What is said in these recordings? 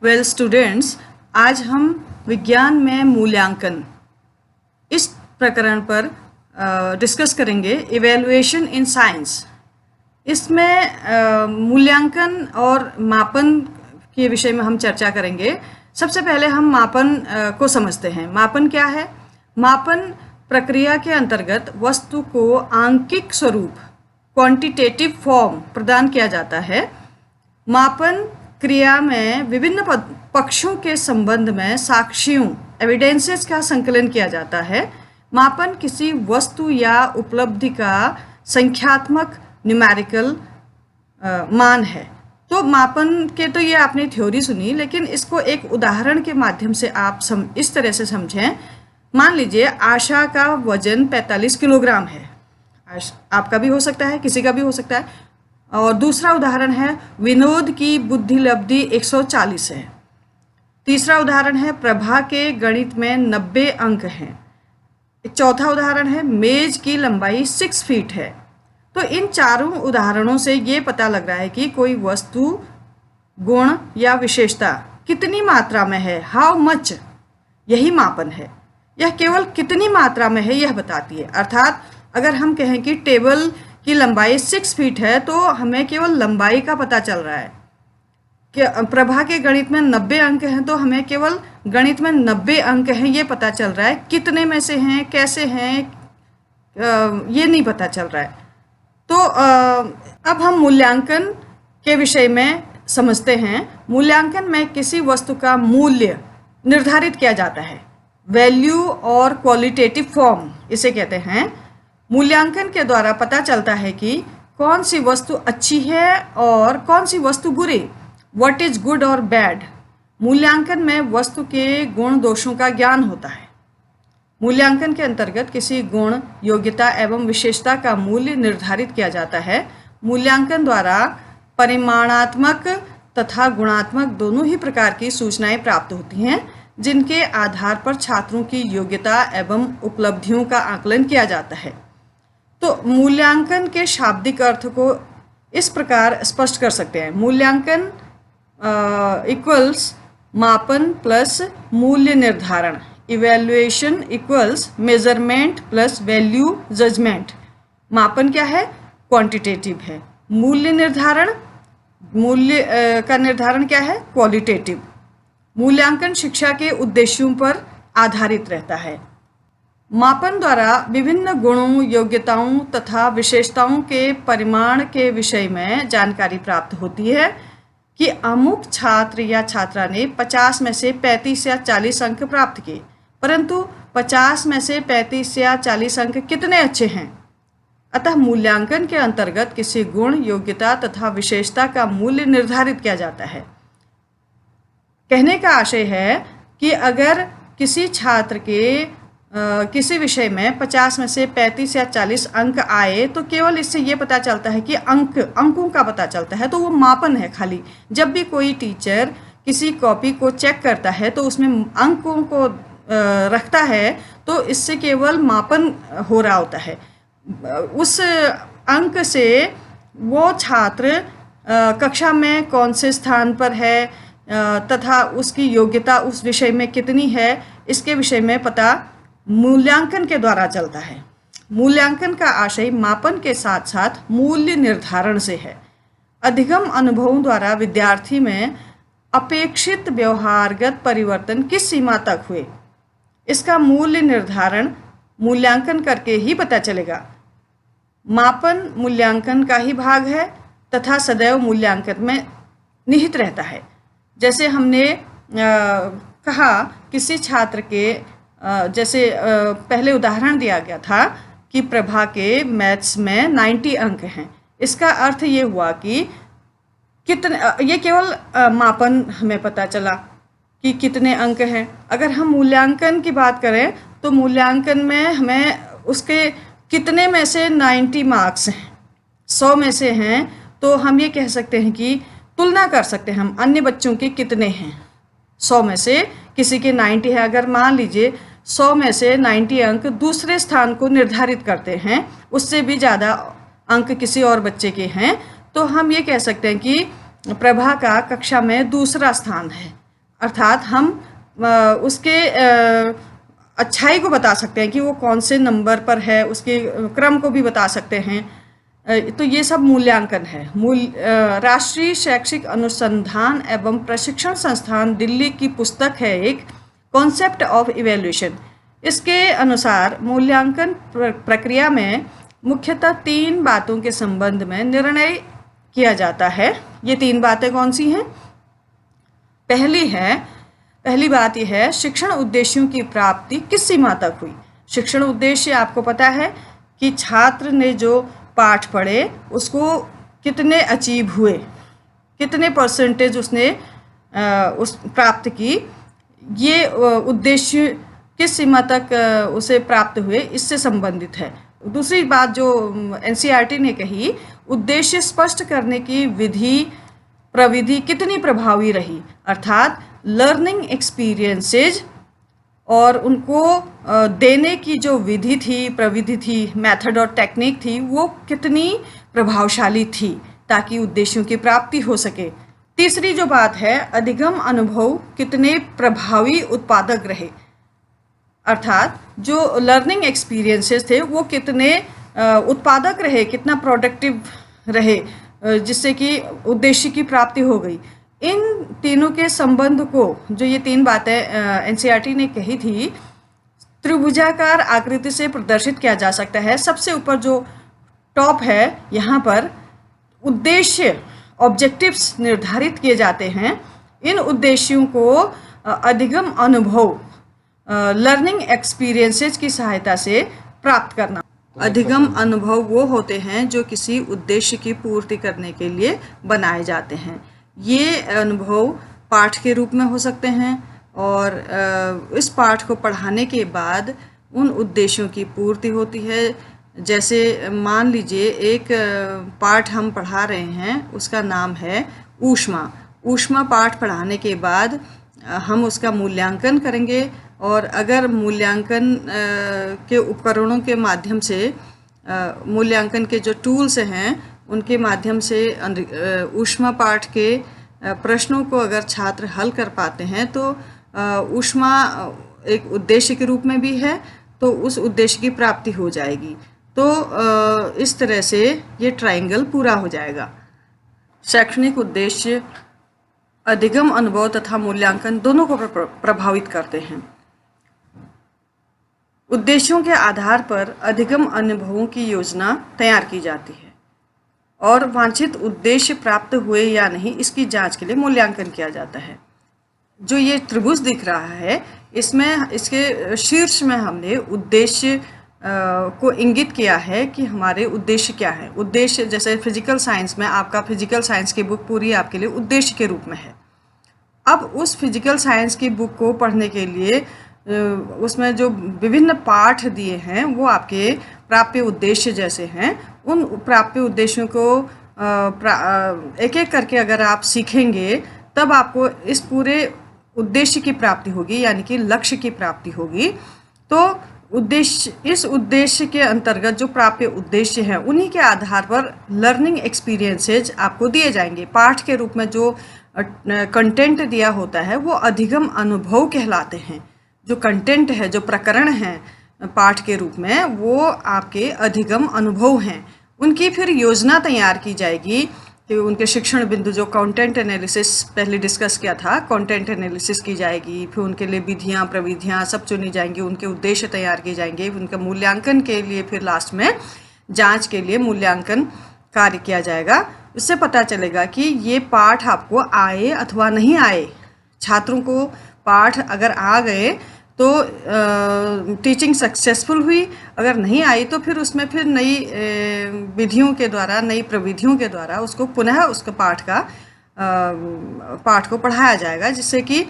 Well students, आज हम विज्ञान में मूल्यांकन इस प्रकरण पर डिस्कस करेंगे। Evaluation in science. इसमें मूल्यांकन और मापन के विषय में हम चर्चा करेंगे। सबसे पहले हम मापन को समझते हैं। मापन क्या है? मापन प्रक्रिया के अंतर्गत वस्तु को आंकिक स्वरूप क्वांटिटेटिव फॉर्म प्रदान किया जाता है। मापन क्रिया में विभिन्न पक्षों के संबंध में साक्ष्यों एविडेंसेस का संकलन किया जाता है। मापन किसी वस्तु या उपलब्धि का संख्यात्मक न्यूमेरिकल मान है। तो मापन के तो ये आपने थ्योरी सुनी, लेकिन इसको एक उदाहरण के माध्यम से आप इस तरह से समझें। मान लीजिए आशा का वजन 45 किलोग्राम है। आपका भी हो सकता है, किसी का भी हो सकता है। और दूसरा उदाहरण है विनोद की बुद्धि लब्धि 140 है। तीसरा उदाहरण है प्रभा के गणित में 90 अंक हैं। चौथा उदाहरण है मेज की लंबाई 6 फीट है। तो इन चारों उदाहरणों से ये पता लग रहा है कि कोई वस्तु गुण या विशेषता कितनी मात्रा में है, हाउ मच, यही मापन है। यह केवल कितनी मात्रा में है यह बताती है। अर्थात अगर हम कहें कि टेबल की लंबाई 6 फीट है तो हमें केवल लंबाई का पता चल रहा है। कि प्रभा के गणित में 90 अंक हैं तो हमें केवल गणित में 90 अंक हैं ये पता चल रहा है। कितने में से हैं, कैसे हैं, ये नहीं पता चल रहा है। तो अब हम मूल्यांकन के विषय में समझते हैं। मूल्यांकन में किसी वस्तु का मूल्य निर्धारित किया जाता है। वैल्यू और क्वालिटेटिव फॉर्म इसे कहते हैं। मूल्यांकन के द्वारा पता चलता है कि कौन सी वस्तु अच्छी है और कौन सी वस्तु बुरी। व्हाट इज गुड और बैड। मूल्यांकन में वस्तु के गुण दोषों का ज्ञान होता है। मूल्यांकन के अंतर्गत किसी गुण, योग्यता एवं विशेषता का मूल्य निर्धारित किया जाता है। मूल्यांकन द्वारा परिमाणात्मक तथा गुणात्मक दोनों ही प्रकार की सूचनाएं प्राप्त होती हैं, जिनके आधार पर छात्रों की योग्यता एवं उपलब्धियों का आकलन किया जाता है। तो मूल्यांकन के शाब्दिक अर्थ को इस प्रकार स्पष्ट कर सकते हैं। मूल्यांकन इक्वल्स मापन प्लस मूल्य निर्धारण। Evaluation equals measurement plus value judgement. मापन क्या है? क्वांटिटेटिव है। मूल्य निर्धारण, मूल्य का निर्धारण क्या है? क्वालिटेटिव। मूल्यांकन शिक्षा के उद्देश्यों पर आधारित रहता है। मापन द्वारा विभिन्न गुणों, योग्यताओं तथा विशेषताओं के परिमाण के विषय में जानकारी प्राप्त होती है कि अमुक छात्र या छात्रा ने 50 में से 35 या 40 अंक प्राप्त किए, परंतु 50 में से 35 या 40 अंक कितने अच्छे हैं। अतः मूल्यांकन के अंतर्गत किसी गुण, योग्यता तथा विशेषता का मूल्य निर्धारित किया जाता है। कहने का आशय है कि अगर किसी छात्र के किसी विषय में 50 में से 35 या 40 अंक आए तो केवल इससे ये पता चलता है कि अंकों का पता चलता है, तो वो मापन है खाली। जब भी कोई टीचर किसी कॉपी को चेक करता है तो उसमें अंकों को रखता है, तो इससे केवल मापन हो रहा होता है। उस अंक से वो छात्र कक्षा में कौन से स्थान पर है तथा उसकी योग्यता उस विषय में कितनी है, इसके विषय में पता मूल्यांकन के द्वारा चलता है। मूल्यांकन का आशय मापन के साथ साथ मूल्य निर्धारण से है। अधिगम अनुभवों द्वारा विद्यार्थी में अपेक्षित व्यवहारगत परिवर्तन किस सीमा तक हुए, इसका मूल्य निर्धारण मूल्यांकन करके ही पता चलेगा। मापन मूल्यांकन का ही भाग है तथा सदैव मूल्यांकन में निहित रहता है। जैसे हमने कहा किसी छात्र के जैसे पहले उदाहरण दिया गया था कि प्रभा के मैथ्स में 90 अंक हैं। इसका अर्थ ये हुआ कि कितने, ये केवल मापन हमें पता चला कि कितने अंक हैं। अगर हम मूल्यांकन की बात करें तो मूल्यांकन में हमें उसके कितने में से 90 मार्क्स हैं, 100 में से हैं, तो हम ये कह सकते हैं कि तुलना कर सकते हैं हम अन्य बच्चों के कितने हैं। 100 में से किसी के 90 है। अगर मान लीजिए 100 में से 90 अंक दूसरे स्थान को निर्धारित करते हैं, उससे भी ज़्यादा अंक किसी और बच्चे के हैं, तो हम ये कह सकते हैं कि प्रभा का कक्षा में दूसरा स्थान है। अर्थात हम उसके अच्छाई को बता सकते हैं कि वो कौन से नंबर पर है, उसके क्रम को भी बता सकते हैं। तो ये सब मूल्यांकन है। राष्ट्रीय शैक्षिक अनुसंधान एवं प्रशिक्षण संस्थान दिल्ली की पुस्तक है एक कॉन्सेप्ट ऑफ इवैल्यूएशन। इसके अनुसार मूल्यांकन प्रक्रिया में मुख्यतः 3 बातों के संबंध में निर्णय किया जाता है। ये 3 बातें कौन सी हैं? पहली बात यह है शिक्षण उद्देश्यों की प्राप्ति किस सीमा तक हुई। शिक्षण उद्देश्य आपको पता है कि छात्र ने जो पाठ पढ़े उसको कितने अचीव हुए, कितने परसेंटेज उसने उस प्राप्त की, ये उद्देश्य किस सीमा तक उसे प्राप्त हुए, इससे संबंधित है। दूसरी बात जो एनसीईआरटी ने कही, उद्देश्य स्पष्ट करने की प्रविधि कितनी प्रभावी रही, अर्थात लर्निंग एक्सपीरियंसेस और उनको देने की जो विधि थी, प्रविधि थी, मेथड और टेक्निक थी, वो कितनी प्रभावशाली थी ताकि उद्देश्यों की प्राप्ति हो सके। तीसरी जो बात है, अधिगम अनुभव कितने प्रभावी उत्पादक रहे, अर्थात जो लर्निंग एक्सपीरियंसेस थे वो कितने उत्पादक रहे, कितना प्रोडक्टिव रहे, जिससे कि उद्देश्य की प्राप्ति हो गई। इन तीनों के संबंध को, जो ये 3 बातें एनसीईआरटी ने कही थी, त्रिभुजाकार आकृति से प्रदर्शित किया जा सकता है। सबसे ऊपर जो टॉप है, यहाँ पर उद्देश्य ऑब्जेक्टिव्स निर्धारित किए जाते हैं। इन उद्देश्यों को अधिगम अनुभव लर्निंग एक्सपीरियंसेस की सहायता से प्राप्त करना। अधिगम अनुभव वो होते हैं जो किसी उद्देश्य की पूर्ति करने के लिए बनाए जाते हैं। ये अनुभव पाठ के रूप में हो सकते हैं और इस पाठ को पढ़ाने के बाद उन उद्देश्यों की पूर्ति होती है। जैसे मान लीजिए एक पाठ हम पढ़ा रहे हैं, उसका नाम है ऊष्मा। ऊष्मा पाठ पढ़ाने के बाद हम उसका मूल्यांकन करेंगे और अगर मूल्यांकन के उपकरणों के माध्यम से, मूल्यांकन के जो टूल्स हैं उनके माध्यम से ऊष्मा पाठ के प्रश्नों को अगर छात्र हल कर पाते हैं तो ऊष्मा एक उद्देश्य के रूप में भी है, तो उस उद्देश्य की प्राप्ति हो जाएगी। तो इस तरह से ये ट्रायंगल पूरा हो जाएगा। शैक्षणिक उद्देश्य अधिगम अनुभव तथा मूल्यांकन दोनों को प्रभावित करते हैं। उद्देश्यों के आधार पर अधिगम अनुभवों की योजना तैयार की जाती है और वांछित उद्देश्य प्राप्त हुए या नहीं इसकी जांच के लिए मूल्यांकन किया जाता है। जो ये त्रिभुज दिख रहा है, इसमें इसके शीर्ष में हमने उद्देश्य को इंगित किया है कि हमारे उद्देश्य क्या है। उद्देश्य जैसे फिजिकल साइंस में आपका फिजिकल साइंस की बुक पूरी आपके लिए उद्देश्य के रूप में है। अब उस फिजिकल साइंस की बुक को पढ़ने के लिए उसमें जो विभिन्न पाठ दिए हैं वो आपके प्राप्य उद्देश्य जैसे हैं। उन प्राप्य उद्देश्यों को एक एक करके अगर आप सीखेंगे तब आपको इस पूरे उद्देश्य की प्राप्ति होगी, यानी कि लक्ष्य की प्राप्ति होगी। तो इस उद्देश्य के अंतर्गत जो प्राप्य उद्देश्य हैं उन्हीं के आधार पर लर्निंग एक्सपीरियंसेस आपको दिए जाएंगे। पाठ के रूप में जो कंटेंट दिया होता है वो अधिगम अनुभव कहलाते हैं। जो कंटेंट है, जो प्रकरण हैं पाठ के रूप में, वो आपके अधिगम अनुभव हैं। उनकी फिर योजना तैयार की जाएगी कि उनके शिक्षण बिंदु, जो कंटेंट एनालिसिस पहले डिस्कस किया था, कंटेंट एनालिसिस की जाएगी। फिर उनके लिए विधियाँ, प्रविधियाँ सब चुनी जाएंगी, उनके उद्देश्य तैयार किए जाएंगे। उनका मूल्यांकन के लिए फिर लास्ट में जांच के लिए मूल्यांकन कार्य किया जाएगा। इससे पता चलेगा कि ये पाठ आपको आए अथवा नहीं आए। छात्रों को पाठ अगर आ गए तो टीचिंग सक्सेसफुल हुई, अगर नहीं आई तो फिर उसमें फिर नई विधियों के द्वारा, नई प्रविधियों के द्वारा उसको पुनः उसके पाठ को पढ़ाया जाएगा, जिससे कि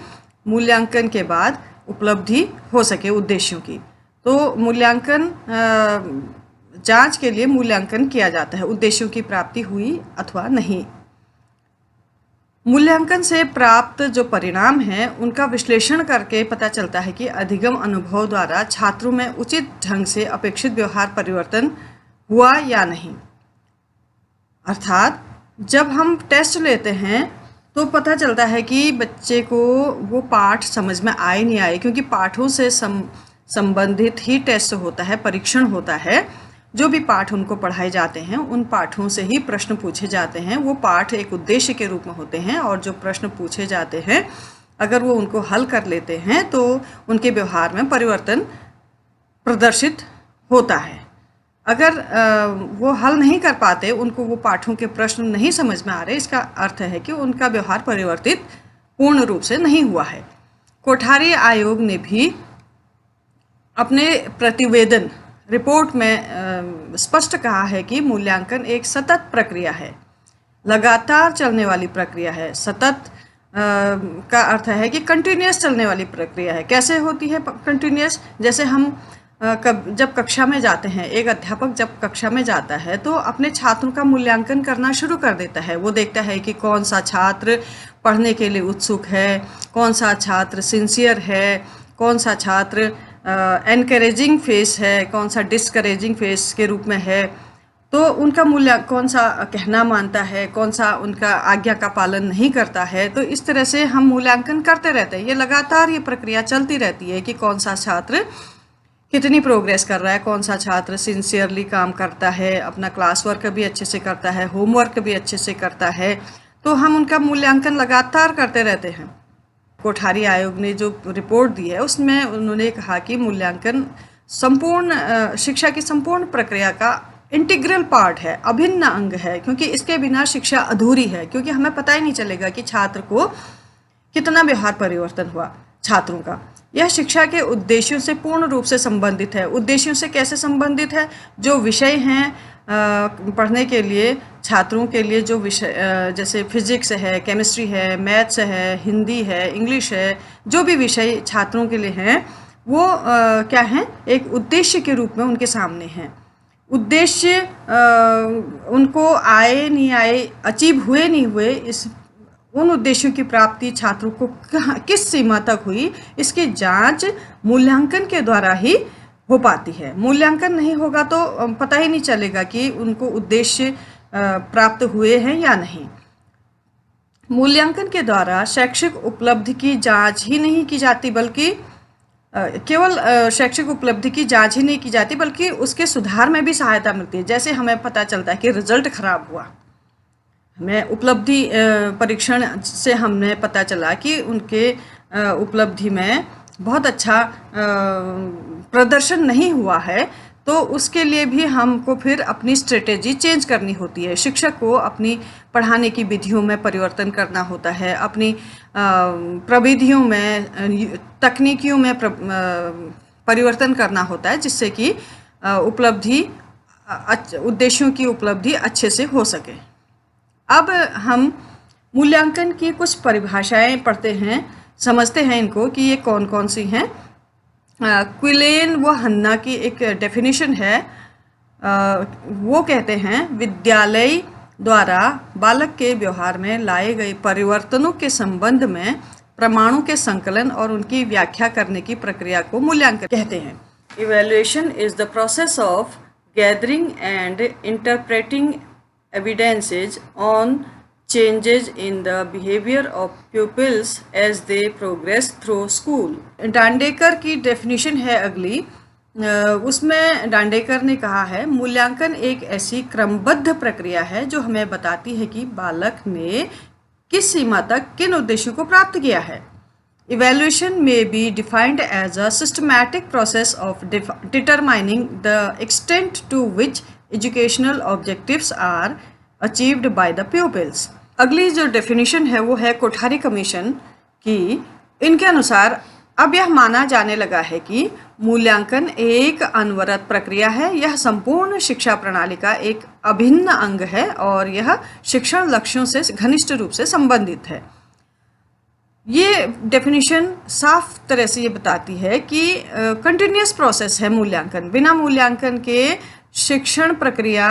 मूल्यांकन के बाद उपलब्धि हो सके उद्देश्यों की। तो मूल्यांकन, जांच के लिए मूल्यांकन किया जाता है, उद्देश्यों की प्राप्ति हुई अथवा नहीं। मूल्यांकन से प्राप्त जो परिणाम हैं उनका विश्लेषण करके पता चलता है कि अधिगम अनुभव द्वारा छात्रों में उचित ढंग से अपेक्षित व्यवहार परिवर्तन हुआ या नहीं। अर्थात जब हम टेस्ट लेते हैं तो पता चलता है कि बच्चे को वो पाठ समझ में आए नहीं आए, क्योंकि पाठों से संबंधित ही टेस्ट होता है, परीक्षण होता है। जो भी पाठ उनको पढ़ाए जाते हैं उन पाठों से ही प्रश्न पूछे जाते हैं। वो पाठ एक उद्देश्य के रूप में होते हैं और जो प्रश्न पूछे जाते हैं अगर वो उनको हल कर लेते हैं तो उनके व्यवहार में परिवर्तन प्रदर्शित होता है। अगर वो हल नहीं कर पाते, उनको वो पाठों के प्रश्न नहीं समझ में आ रहे, इसका अर्थ है कि उनका व्यवहार परिवर्तित पूर्ण रूप से नहीं हुआ है। कोठारी आयोग ने भी अपने प्रतिवेदन रिपोर्ट में स्पष्ट कहा है कि मूल्यांकन एक सतत प्रक्रिया है, लगातार चलने वाली प्रक्रिया है। सतत का अर्थ है कि कंटिन्यूस चलने वाली प्रक्रिया है। कैसे होती है कंटिन्यूस? जैसे हम जब कक्षा में जाते हैं, एक अध्यापक जब कक्षा में जाता है तो अपने छात्रों का मूल्यांकन करना शुरू कर देता है। वो देखता है कि कौन सा छात्र पढ़ने के लिए उत्सुक है, कौन सा छात्र सिंसियर है, कौन सा छात्र एनकरेजिंग फेस है, कौन सा डिस्करेजिंग फेस के रूप में है। तो उनका कौन सा कहना मानता है, कौन सा उनका आज्ञा का पालन नहीं करता है। तो इस तरह से हम मूल्यांकन करते रहते हैं। ये लगातार ये प्रक्रिया चलती रहती है कि कौन सा छात्र कितनी प्रोग्रेस कर रहा है, कौन सा छात्र सिंसियरली काम करता है, अपना क्लास वर्क भी अच्छे से करता है, होमवर्क भी अच्छे से करता है। तो हम उनका मूल्यांकन लगातार करते रहते हैं। कोठारी आयोग ने जो रिपोर्ट दी है उसमें उन्होंने कहा कि मूल्यांकन संपूर्ण शिक्षा की संपूर्ण प्रक्रिया का इंटीग्रल पार्ट है, अभिन्न अंग है, क्योंकि इसके बिना शिक्षा अधूरी है। क्योंकि हमें पता ही नहीं चलेगा कि छात्र को कितना व्यवहार परिवर्तन हुआ छात्रों का। यह शिक्षा के उद्देश्यों से पूर्ण रूप से संबंधित है। उद्देश्यों से कैसे संबंधित है? जो विषय हैं पढ़ने के लिए छात्रों के लिए, जो विषय जैसे फिजिक्स है, केमिस्ट्री है, मैथ्स है, हिंदी है, इंग्लिश है, जो भी विषय छात्रों के लिए हैं वो क्या हैं? एक उद्देश्य के रूप में उनके सामने हैं। उद्देश्य उनको आए नहीं आए, अचीव हुए नहीं हुए, उन उद्देश्यों की प्राप्ति छात्रों को किस सीमा तक हुई, इसकी जांच मूल्यांकन के द्वारा ही हो पाती है। मूल्यांकन नहीं होगा तो पता ही नहीं चलेगा कि उनको उद्देश्य प्राप्त हुए हैं या नहीं। मूल्यांकन के द्वारा शैक्षिक उपलब्धि की जांच ही नहीं की जाती, बल्कि केवल शैक्षिक उपलब्धि की जांच ही नहीं की जाती बल्कि उसके सुधार में भी सहायता मिलती है। जैसे हमें पता चलता है कि रिजल्ट खराब हुआ, हमें उपलब्धि परीक्षण से हमने पता चला कि उनके उपलब्धि में बहुत अच्छा प्रदर्शन नहीं हुआ है, तो उसके लिए भी हमको फिर अपनी स्ट्रेटेजी चेंज करनी होती है। शिक्षक को अपनी पढ़ाने की विधियों में परिवर्तन करना होता है, अपनी प्रविधियों में, तकनीकियों में परिवर्तन करना होता है, जिससे कि उपलब्धि उद्देश्यों की उपलब्धि अच्छे से हो सके। अब हम मूल्यांकन की कुछ परिभाषाएं पढ़ते हैं, समझते हैं इनको कि ये कौन कौन सी हैं। क्विलेन व हन्ना की एक डेफिनेशन है। वो कहते हैं विद्यालय द्वारा बालक के व्यवहार में लाए गए परिवर्तनों के संबंध में प्रमाणों के संकलन और उनकी व्याख्या करने की प्रक्रिया को मूल्यांकन कहते हैं। Evaluation is the process of gathering and interpreting evidences on changes in the behavior of pupils as they progress through school। Dandekar की डेफिनेशन है अगली। उसमें डांडेकर ने कहा है मूल्यांकन एक ऐसी क्रमबद्ध प्रक्रिया है जो हमें बताती है कि बालक ने किस सीमा तक किन उद्देश्यों को प्राप्त किया है। Evaluation may be defined as a systematic process of determining the extent to which educational objectives are achieved by the pupils। अगली जो डेफिनेशन है वो है कोठारी कमीशन की। इनके अनुसार अब यह माना जाने लगा है कि मूल्यांकन एक अनवरत प्रक्रिया है, यह संपूर्ण शिक्षा प्रणाली का एक अभिन्न अंग है और यह शिक्षण लक्ष्यों से घनिष्ठ रूप से संबंधित है। ये डेफिनेशन साफ तरह से ये बताती है कि कंटिन्यूस प्रोसेस है मूल्यांकन। बिना मूल्यांकन के शिक्षण प्रक्रिया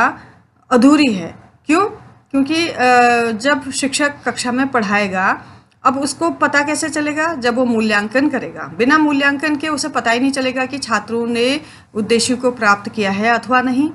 अधूरी है। क्यों? क्योंकि जब शिक्षक कक्षा में पढ़ाएगा, अब उसको पता कैसे चलेगा? जब वो मूल्यांकन करेगा। बिना मूल्यांकन के उसे पता ही नहीं चलेगा कि छात्रों ने उद्देश्यों को प्राप्त किया है अथवा नहीं।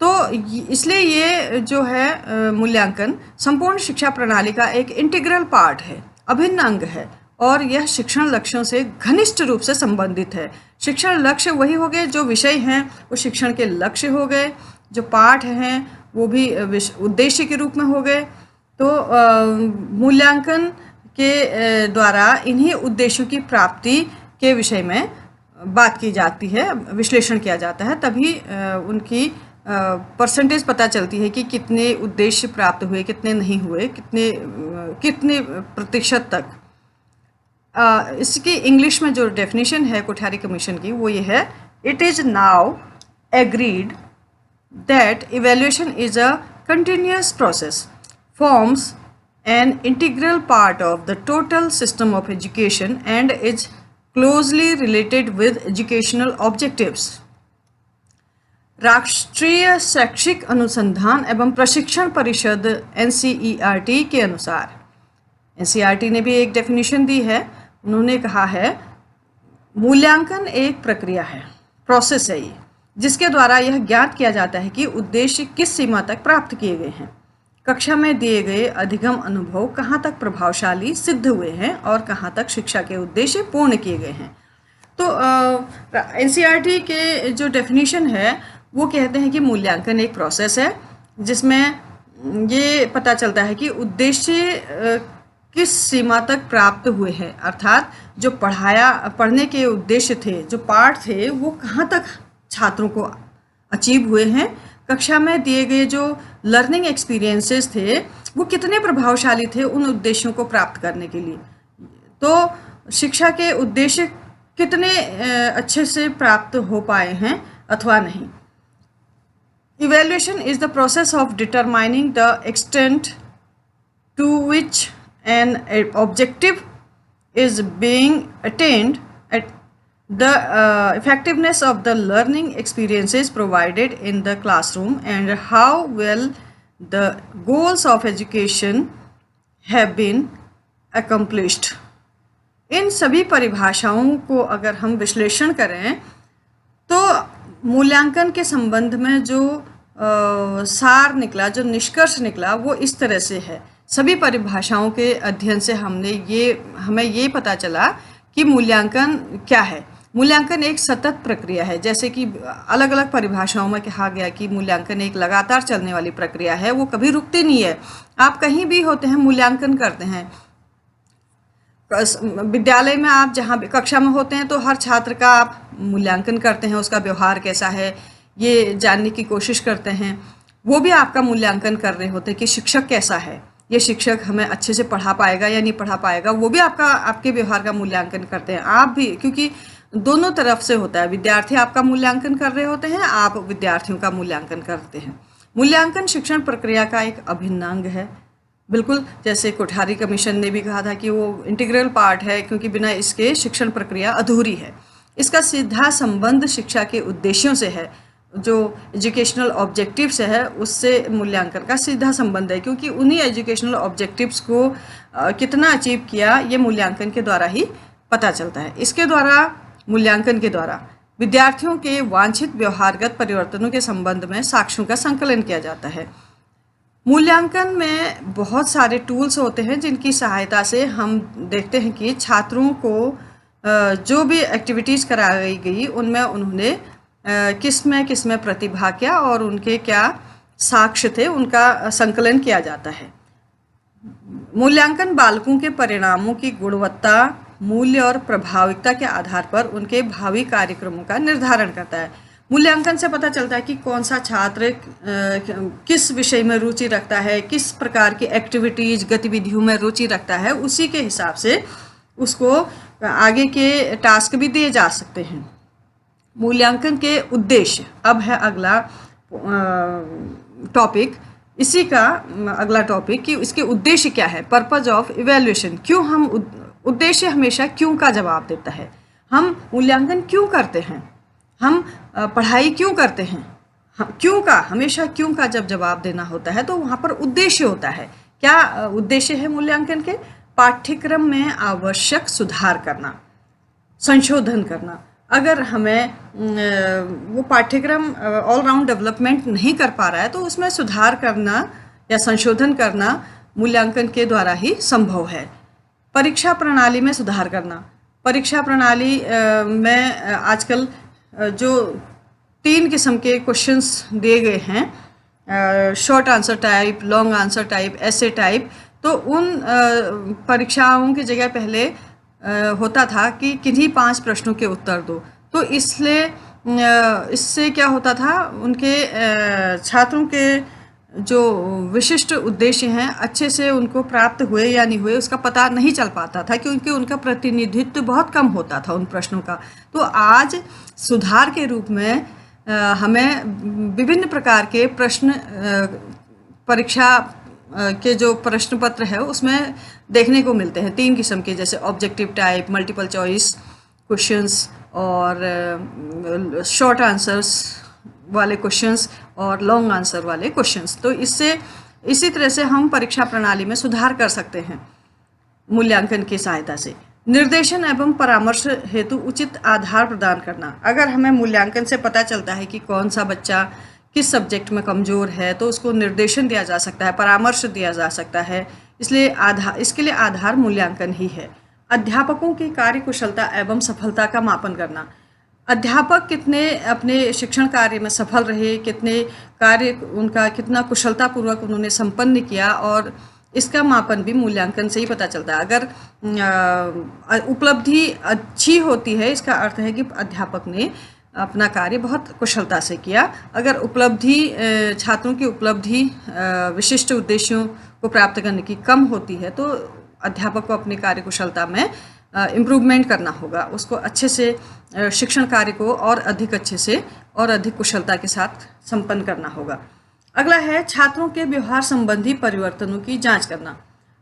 इसलिए ये जो है मूल्यांकन संपूर्ण शिक्षा प्रणाली का एक इंटीग्रल पार्ट है, अभिन्न अंग है, और यह शिक्षण लक्ष्यों से घनिष्ठ रूप से संबंधित है। शिक्षण लक्ष्य वही हो गए, जो विषय हैं वो शिक्षण के लक्ष्य हो गए, जो पाठ हैं वो भी उद्देश्य के रूप में हो गए। तो मूल्यांकन के द्वारा इन्हीं उद्देश्यों की प्राप्ति के विषय में बात की जाती है, विश्लेषण किया जाता है, तभी उनकी परसेंटेज पता चलती है कि कितने उद्देश्य प्राप्त हुए, कितने नहीं हुए, कितने प्रतिशत तक। इसकी इंग्लिश में जो डेफिनेशन है कोठारी कमीशन की वो ये है, it is now agreed that evaluation is a continuous process, forms an integral part of the total system of education and is closely related with educational objectives. राष्ट्रीय शैक्षिक अनुसंधान एवं प्रशिक्षण परिषद NCERT के अनुसार, NCERT ने भी एक डेफिनेशन दी है। उन्होंने कहा है मूल्यांकन एक प्रक्रिया है, प्रोसेस है ये, जिसके द्वारा यह ज्ञात किया जाता है कि उद्देश्य किस सीमा तक प्राप्त किए गए हैं, कक्षा में दिए गए अधिगम अनुभव कहाँ तक प्रभावशाली सिद्ध हुए हैं और कहाँ तक शिक्षा के उद्देश्य पूर्ण किए गए हैं। तो NCERT के जो डेफिनेशन है वो कहते हैं कि मूल्यांकन एक प्रोसेस है जिसमें ये पता चलता है कि उद्देश्य किस सीमा तक प्राप्त हुए हैं, अर्थात जो पढ़ने के उद्देश्य थे, जो पाठ थे, वो कहाँ तक छात्रों को अचीव हुए हैं, कक्षा में दिए गए जो लर्निंग एक्सपीरियंसेस थे वो कितने प्रभावशाली थे उन उद्देश्यों को प्राप्त करने के लिए। तो शिक्षा के उद्देश्य कितने अच्छे से प्राप्त हो पाए हैं अथवा नहीं। Evaluation is the process of determining the extent to which an objective is being attained, at the effectiveness of the learning experiences provided in the classroom, and how well the goals of education have been accomplished. इन सभी परिभाषाओं को अगर हम विश्लेषण करें तो मूल्यांकन के संबंध में जो सार निकला, जो निष्कर्ष निकला, वो इस तरह से है। सभी परिभाषाओं के अध्ययन से हमें ये पता चला कि मूल्यांकन क्या है। मूल्यांकन एक सतत प्रक्रिया है, जैसे कि अलग अलग परिभाषाओं में कहा गया कि मूल्यांकन एक लगातार चलने वाली प्रक्रिया है, वो कभी रुकती नहीं है। आप कहीं भी होते हैं मूल्यांकन करते हैं। विद्यालय में आप जहाँ भी कक्षा में होते हैं तो हर छात्र का आप मूल्यांकन करते हैं, उसका व्यवहार कैसा है ये जानने की कोशिश करते हैं। वो भी आपका मूल्यांकन कर रहे होते हैं कि शिक्षक कैसा है, ये शिक्षक हमें अच्छे से पढ़ा पाएगा या नहीं पढ़ा पाएगा, वो भी आपके व्यवहार का मूल्यांकन करते हैं। आप भी, क्योंकि दोनों तरफ से होता है, विद्यार्थी आपका मूल्यांकन कर रहे होते हैं, आप विद्यार्थियों का मूल्यांकन करते हैं। मूल्यांकन शिक्षण प्रक्रिया का एक अभिन्न अंग है, बिल्कुल जैसे कोठारी कमीशन ने भी कहा था कि वो इंटीग्रल पार्ट है, क्योंकि बिना इसके शिक्षण प्रक्रिया अधूरी है। इसका सीधा संबंध शिक्षा के उद्देश्यों से है, जो एजुकेशनल ऑब्जेक्टिव्स है उससे मूल्यांकन का सीधा संबंध है, क्योंकि उन्हीं एजुकेशनल ऑब्जेक्टिव्स को कितना अचीव किया ये मूल्यांकन के द्वारा ही पता चलता है। इसके द्वारा, मूल्यांकन के द्वारा विद्यार्थियों के वांछित व्यवहारगत परिवर्तनों के संबंध में साक्ष्यों का संकलन किया जाता है। मूल्यांकन में बहुत सारे टूल्स होते हैं जिनकी सहायता से हम देखते हैं कि छात्रों को जो भी एक्टिविटीज़ कराई गई उनमें उन्होंने किस में प्रतिभा किया और उनके क्या साक्ष्य थे, उनका संकलन किया जाता है। मूल्यांकन बालकों के परिणामों की गुणवत्ता, मूल्य और प्रभाविकता के आधार पर उनके भावी कार्यक्रमों का निर्धारण करता है। मूल्यांकन से पता चलता है कि कौन सा छात्र किस विषय में रुचि रखता है, किस प्रकार की एक्टिविटीज़ गतिविधियों में रुचि रखता है, उसी के हिसाब से उसको आगे के टास्क भी दिए जा सकते हैं। मूल्यांकन के उद्देश्य, अब है अगला टॉपिक, इसी का अगला टॉपिक कि इसके उद्देश्य क्या है। पर्पज ऑफ इवैल्यूएशन, क्यों हम उद्देश्य हमेशा क्यों का जवाब देता है। हम मूल्यांकन क्यों करते हैं, हम पढ़ाई क्यों करते हैं, क्यों का, हमेशा क्यों का जब जवाब देना होता है तो वहाँ पर उद्देश्य होता है। क्या उद्देश्य है मूल्यांकन के? पाठ्यक्रम में आवश्यक सुधार करना, संशोधन करना, अगर हमें वो पाठ्यक्रम ऑल राउंड डेवलपमेंट नहीं कर पा रहा है तो उसमें सुधार करना या संशोधन करना मूल्यांकन के द्वारा ही संभव है। परीक्षा प्रणाली में सुधार करना। परीक्षा प्रणाली में आजकल जो 3 किस्म के क्वेश्चंस दिए गए हैं, short answer type, long answer type, ऐसे टाइप, तो उन परीक्षाओं की जगह पहले होता था कि किन्हीं 5 प्रश्नों के उत्तर दो। तो इसलिए इससे क्या होता था, उनके छात्रों के जो विशिष्ट उद्देश्य हैं अच्छे से उनको प्राप्त हुए या नहीं हुए उसका पता नहीं चल पाता था, क्योंकि उनका प्रतिनिधित्व बहुत कम होता था उन प्रश्नों का। तो आज सुधार के रूप में हमें विभिन्न प्रकार के प्रश्न परीक्षा के जो प्रश्न पत्र है उसमें देखने को मिलते हैं 3 किस्म के, जैसे objective type, multiple choice questions और शॉर्ट आंसर्स वाले क्वेश्चंस और लॉन्ग आंसर वाले क्वेश्चंस। तो इससे इसी तरह से हम परीक्षा प्रणाली में सुधार कर सकते हैं मूल्यांकन की सहायता से। निर्देशन एवं परामर्श हेतु उचित आधार प्रदान करना। अगर हमें मूल्यांकन से पता चलता है कि कौन सा बच्चा किस सब्जेक्ट में कमज़ोर है तो उसको निर्देशन दिया जा सकता है, परामर्श दिया जा सकता है। इसके लिए आधार मूल्यांकन ही है। अध्यापकों की कार्यकुशलता एवं सफलता का मापन करना। अध्यापक कितने अपने शिक्षण कार्य में सफल रहे, कितने कार्य उनका कितना कुशलतापूर्वक उन्होंने संपन्न किया, और इसका मापन भी मूल्यांकन से ही पता चलता है। अगर उपलब्धि अच्छी होती है इसका अर्थ है कि अध्यापक ने अपना कार्य बहुत कुशलता से किया। अगर उपलब्धि छात्रों की उपलब्धि विशिष्ट उद्देश्यों को प्राप्त करने की कम होती है तो अध्यापक को अपनी कार्य कुशलता में इम्प्रूवमेंट करना होगा, उसको अच्छे से शिक्षण कार्य को और अधिक अच्छे से और अधिक कुशलता के साथ संपन्न करना होगा। अगला है छात्रों के व्यवहार संबंधी परिवर्तनों की जांच करना।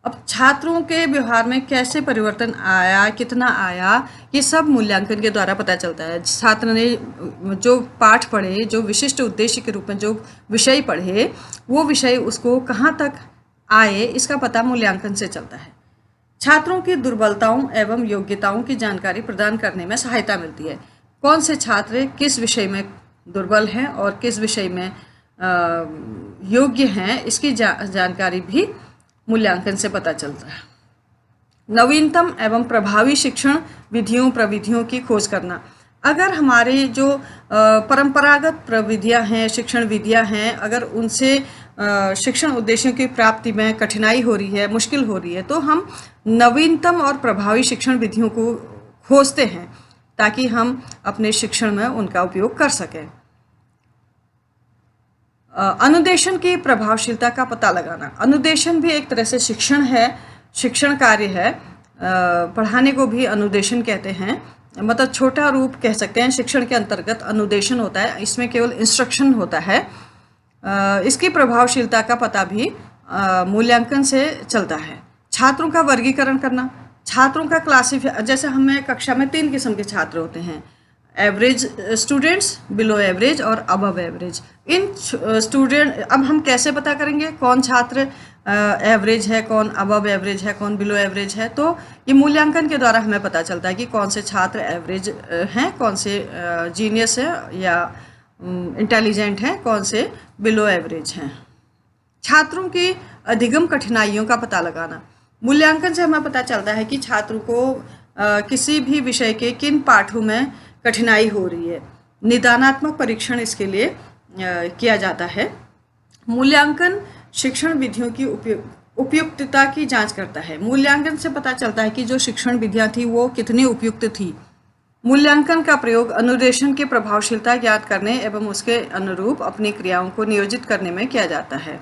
अब छात्रों के व्यवहार में कैसे परिवर्तन आया, कितना आया, ये सब मूल्यांकन के द्वारा पता चलता है। छात्र ने जो पाठ पढ़े, जो विशिष्ट उद्देश्य के रूप में जो विषय पढ़े, वो विषय उसको कहाँ तक आए इसका पता मूल्यांकन से चलता है। छात्रों की दुर्बलताओं एवं योग्यताओं की जानकारी प्रदान करने में सहायता मिलती है। कौन से छात्र किस विषय में दुर्बल हैं और किस विषय में योग्य हैं, इसकी जानकारी भी मूल्यांकन से पता चलता है। नवीनतम एवं प्रभावी शिक्षण विधियों प्रविधियों की खोज करना। अगर हमारे जो परंपरागत प्रविधियां हैं, शिक्षण विधियां हैं, अगर उनसे शिक्षण उद्देश्यों की प्राप्ति में कठिनाई हो रही है, मुश्किल हो रही है, तो हम नवीनतम और प्रभावी शिक्षण विधियों को खोजते हैं ताकि हम अपने शिक्षण में उनका उपयोग कर सकें। अनुदेशन की प्रभावशीलता का पता लगाना। अनुदेशन भी एक तरह से शिक्षण है, शिक्षण कार्य है। पढ़ाने को भी अनुदेशन कहते हैं, मतलब छोटा रूप कह सकते हैं। शिक्षण के अंतर्गत अनुदेशन होता है, इसमें केवल इंस्ट्रक्शन होता है। इसकी प्रभावशीलता का पता भी मूल्यांकन से चलता है। छात्रों का वर्गीकरण करना। छात्रों का जैसे हमें कक्षा में 3 किस्म के छात्र होते हैं, एवरेज स्टूडेंट्स, बिलो एवरेज और अबव एवरेज। इन स्टूडेंट अब हम कैसे पता करेंगे कौन छात्र एवरेज है, कौन अबव एवरेज है, कौन बिलो एवरेज है? तो ये मूल्यांकन के द्वारा हमें पता चलता है कि कौन से छात्र एवरेज हैं, कौन से जीनियस है या इंटेलिजेंट हैं, कौन से बिलो एवरेज हैं। छात्रों की अधिगम कठिनाइयों का पता लगाना। मूल्यांकन से हमें पता चलता है कि छात्रों को किसी भी विषय के किन पाठों में कठिनाई हो रही है। निदानात्मक परीक्षण इसके लिए किया जाता है। मूल्यांकन शिक्षण विधियों की उपयुक्तता की जांच करता है। मूल्यांकन से पता चलता है कि जो शिक्षण विधियां थी वो कितनी उपयुक्त थी। मूल्यांकन का प्रयोग अनुदेशन की प्रभावशीलता ज्ञात करने एवं उसके अनुरूप अपनी क्रियाओं को नियोजित करने में किया जाता है।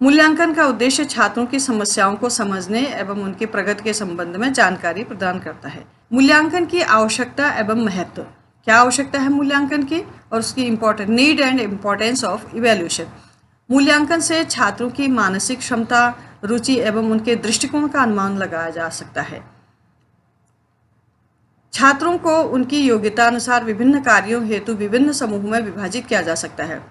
मूल्यांकन का उद्देश्य छात्रों की समस्याओं को समझने एवं उनकी प्रगति के संबंध में जानकारी प्रदान करता है। मूल्यांकन की आवश्यकता एवं महत्व। क्या आवश्यकता है मूल्यांकन की और उसकी need and importance of evaluation. मूल्यांकन से छात्रों की मानसिक क्षमता, रुचि एवं उनके दृष्टिकोण का अनुमान लगाया जा सकता है। छात्रों को उनकी योग्यता अनुसार विभिन्न कार्यों हेतु विभिन्न समूह में विभाजित किया जा सकता है।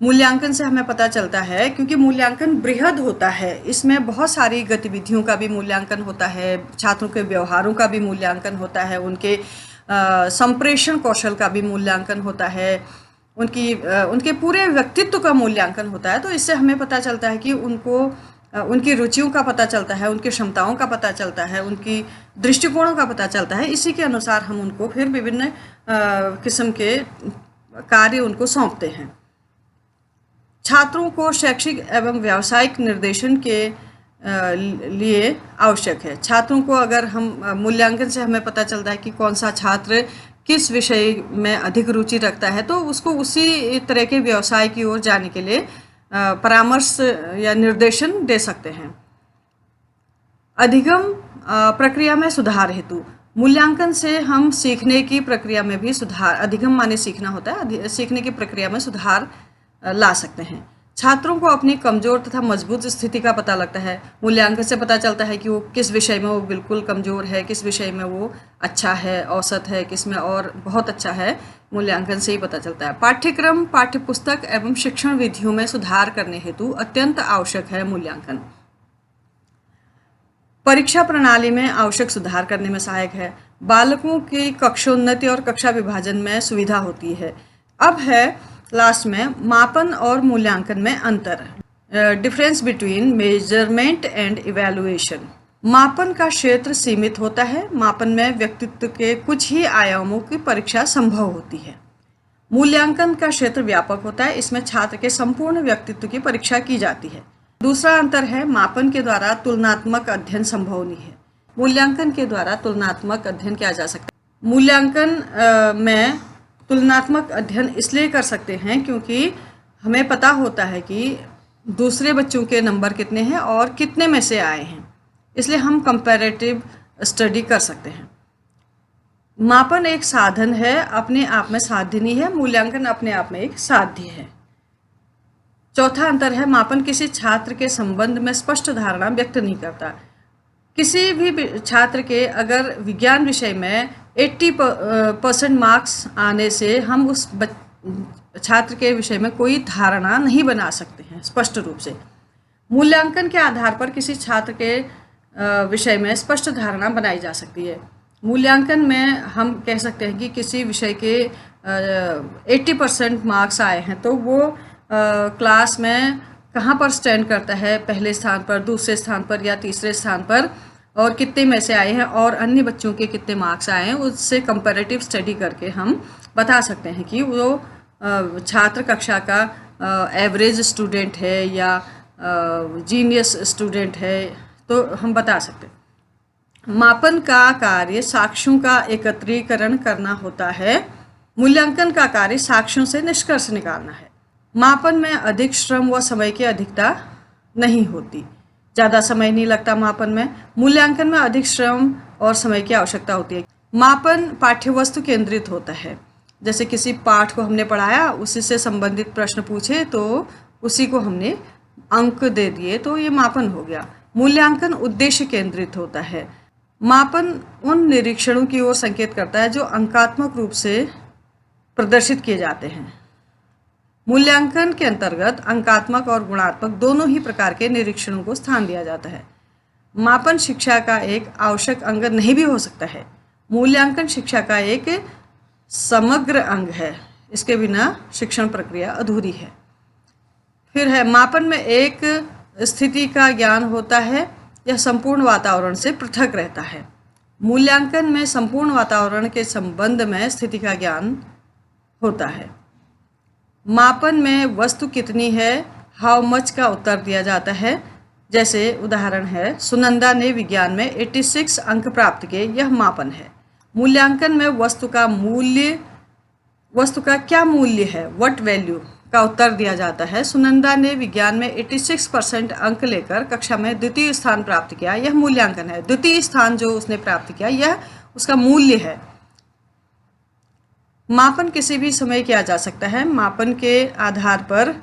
मूल्यांकन से हमें पता चलता है, क्योंकि मूल्यांकन बृहद होता है, इसमें बहुत सारी गतिविधियों का भी मूल्यांकन होता है, छात्रों के व्यवहारों का भी मूल्यांकन होता है, उनके संप्रेषण कौशल का भी मूल्यांकन होता है, उनके पूरे व्यक्तित्व का मूल्यांकन होता है। तो इससे हमें पता चलता है कि उनकी रुचियों का पता चलता है, उनकी क्षमताओं का पता चलता है, उनकी दृष्टिकोणों का पता चलता है। इसी के अनुसार हम उनको फिर विभिन्न किस्म के कार्य उनको सौंपते हैं। छात्रों को शैक्षिक एवं व्यावसायिक निर्देशन के लिए आवश्यक है। छात्रों को अगर हम मूल्यांकन से हमें पता चलता है कि कौन सा छात्र किस विषय में अधिक रुचि रखता है, तो उसको उसी तरह के व्यवसाय की ओर जाने के लिए परामर्श या निर्देशन दे सकते हैं। अधिगम प्रक्रिया में सुधार हेतु मूल्यांकन से हम सीखने की प्रक्रिया में भी सुधार, अधिगम माने सीखना होता है, सीखने की प्रक्रिया में सुधार ला सकते हैं। छात्रों को अपनी कमजोर तथा मजबूत स्थिति का पता लगता है। मूल्यांकन से पता चलता है कि वो किस विषय में वो बिल्कुल कमजोर है, किस विषय में वो अच्छा है, औसत है, किस में और बहुत अच्छा है। मूल्यांकन से ही पता चलता है। पाठ्यक्रम, पाठ्यपुस्तक एवं शिक्षण विधियों में सुधार करने हेतु अत्यंत आवश्यक है मूल्यांकन। परीक्षा प्रणाली में आवश्यक सुधार करने में सहायक है। बालकों की कक्षोन्नति और कक्षा विभाजन में सुविधा होती है। अब है लास्ट में मापन और मूल्यांकन में अंतर, difference between measurement and evaluation. मापन का क्षेत्र सीमित होता है। मापन में व्यक्तित्व के कुछ ही आयामों की परीक्षा संभव होती है। मूल्यांकन का क्षेत्र व्यापक होता है। इसमें छात्र के संपूर्ण व्यक्तित्व की परीक्षा की जाती है। दूसरा अंतर है, मापन के द्वारा तुलनात्मक अध्ययन संभव नहीं है। मूल्यांकन के द्वारा तुलनात्मक अध्ययन किया जा सकता है। मूल्यांकन में तुलनात्मक अध्ययन इसलिए कर सकते हैं क्योंकि हमें पता होता है कि दूसरे बच्चों के नंबर कितने हैं और कितने में से आए हैं, इसलिए हम कंपैरेटिव स्टडी कर सकते हैं। मापन एक साधन है, अपने आप में साध्य नहीं है। मूल्यांकन अपने आप में एक साध्य है। चौथा अंतर है, मापन किसी छात्र के संबंध में स्पष्ट धारणा व्यक्त नहीं करता। किसी भी छात्र के अगर विज्ञान विषय में 80% मार्क्स आने से हम उस छात्र के विषय में कोई धारणा नहीं बना सकते हैं स्पष्ट रूप से। मूल्यांकन के आधार पर किसी छात्र के विषय में स्पष्ट धारणा बनाई जा सकती है। मूल्यांकन में हम कह सकते हैं कि किसी विषय के 80% मार्क्स आए हैं तो वो क्लास में कहाँ पर स्टैंड करता है, पहले स्थान पर, दूसरे स्थान पर या तीसरे स्थान पर, और कितने में से आए हैं और अन्य बच्चों के कितने मार्क्स आए हैं, उससे कंपैरेटिव स्टडी करके हम बता सकते हैं कि वो छात्र कक्षा का एवरेज स्टूडेंट है या जीनियस स्टूडेंट है, तो हम बता सकते हैं। मापन का कार्य साक्ष्यों का एकत्रीकरण करना होता है। मूल्यांकन का कार्य साक्ष्यों से निष्कर्ष निकालना है। मापन में अधिक श्रम व समय की अधिकता नहीं होती, ज़्यादा समय नहीं लगता मापन में। मूल्यांकन में अधिक श्रम और समय की आवश्यकता होती है। मापन पाठ्यवस्तु केंद्रित होता है। जैसे किसी पाठ को हमने पढ़ाया, उसी से संबंधित प्रश्न पूछे तो उसी को हमने अंक दे दिए, तो ये मापन हो गया। मूल्यांकन उद्देश्य केंद्रित होता है। मापन उन निरीक्षणों की ओर संकेत करता है जो अंकात्मक रूप से प्रदर्शित किए जाते हैं। मूल्यांकन के अंतर्गत अंकात्मक और गुणात्मक दोनों ही प्रकार के निरीक्षणों को स्थान दिया जाता है। मापन शिक्षा का एक आवश्यक अंग नहीं भी हो सकता है। मूल्यांकन शिक्षा का एक समग्र अंग है। इसके बिना शिक्षण प्रक्रिया अधूरी है। फिर है, मापन में एक स्थिति का ज्ञान होता है, यह संपूर्ण वातावरण से पृथक रहता है। मूल्यांकन में संपूर्ण वातावरण के संबंध में स्थिति का ज्ञान होता है। मापन में वस्तु कितनी है, हाउ मच का उत्तर दिया जाता है। जैसे उदाहरण है, सुनंदा ने विज्ञान में 86 अंक प्राप्त किए, यह मापन है। मूल्यांकन में वस्तु का क्या मूल्य है, व्हाट वैल्यू का उत्तर दिया जाता है। सुनंदा ने विज्ञान में 86% अंक लेकर कक्षा में द्वितीय स्थान प्राप्त किया, यह मूल्यांकन है। द्वितीय स्थान जो उसने प्राप्त किया, यह उसका मूल्य है। मापन किसी भी समय किया जा सकता है। मापन के आधार पर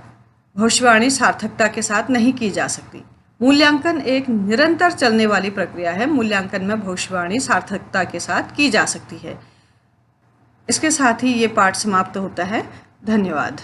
भविष्यवाणी सार्थकता के साथ नहीं की जा सकती। मूल्यांकन एक निरंतर चलने वाली प्रक्रिया है। मूल्यांकन में भविष्यवाणी सार्थकता के साथ की जा सकती है। इसके साथ ही ये पाठ समाप्त होता है। धन्यवाद।